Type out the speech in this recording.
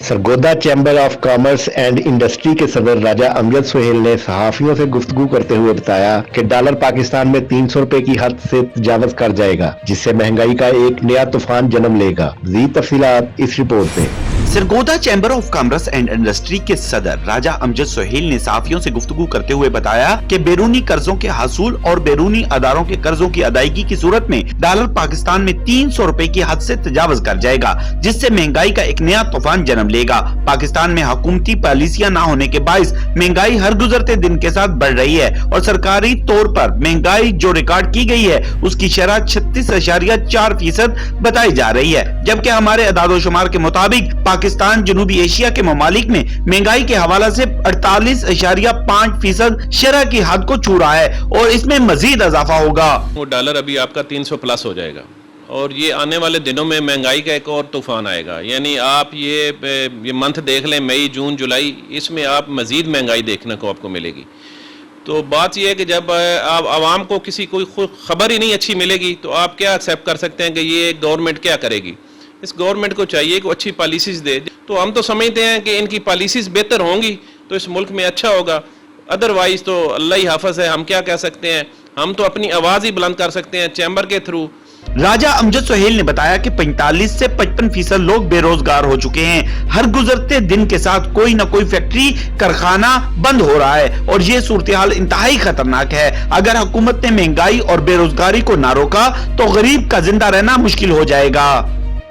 Sargodha chamber of commerce and industry के सदर राजा अमजद सुहेल ने सहाफियों से गुफ्तगू करते हुए बताया कि डॉलर पाकिस्तान में 300 रुपए की हद से तजावज कर जाएगा, जिससे महंगाई का एक नया तूफान जन्म लेगा। मज़ीद तफसीलात इस रिपोर्ट में। Sargodha chamber of commerce and industry के सदर राजा अमजद सुहेल ने सहाफियों से गुफ्तगू करते हुए बताया कि बैरूनी कर्जों के हासूल और बैरूनी अदारों के कर्जों की अदायगी की सूरत में डॉलर पाकिस्तान में 300 रुपए की हद से तजावज कर जाएगा, जिससे महंगाई का एक नया तूफान जन्म लेगा। पाकिस्तान में हुकूमती पॉलिसियां न होने के बाइस महंगाई हर गुजरते दिन के साथ बढ़ रही है और सरकारी तौर पर महंगाई जो रिकॉर्ड की गई है उसकी शरह 36.4% बताई जा रही है, जबकि हमारे अदादोशुमार के मुताबिक पाकिस्तान जनूबी एशिया के ममालिक में महंगाई के हवाले से 48.5% शरह की हद को छू रहा है और इसमें मजीद इजाफा होगा। वो डॉलर अभी आपका 300 प्लस हो जाएगा और ये आने वाले दिनों में महंगाई का एक और तूफान आएगा। यानी आप ये मंथ देख लें, मई जून जुलाई, इसमें आप मजीद महंगाई देखने को आपको मिलेगी। तो बात यह है कि जब आप आवाम को किसी कोई खबर ही नहीं अच्छी मिलेगी तो आप क्या एक्सेप्ट कर सकते हैं कि ये गवर्नमेंट क्या करेगी। इस गवर्नमेंट को चाहिए कि अच्छी पॉलिसीज दे। तो हम तो समझते हैं कि इनकी पॉलिसीज बेहतर होंगी तो इस मुल्क में अच्छा होगा, अदरवाइज तो अल्लाह ही हाफिज है। हम क्या कह सकते हैं, हम तो अपनी आवाज ही बुलंद कर सकते हैं चैम्बर के थ्रू। राजा अमजद सुहेल ने बताया कि 45 से 55% लोग बेरोजगार हो चुके हैं। हर गुजरते दिन के साथ कोई न कोई फैक्ट्री कारखाना बंद हो रहा है और ये सूरत-ए-हाल इंतहाई खतरनाक है। अगर हुकूमत ने महंगाई और बेरोजगारी को ना रोका तो गरीब का जिंदा रहना मुश्किल हो जाएगा।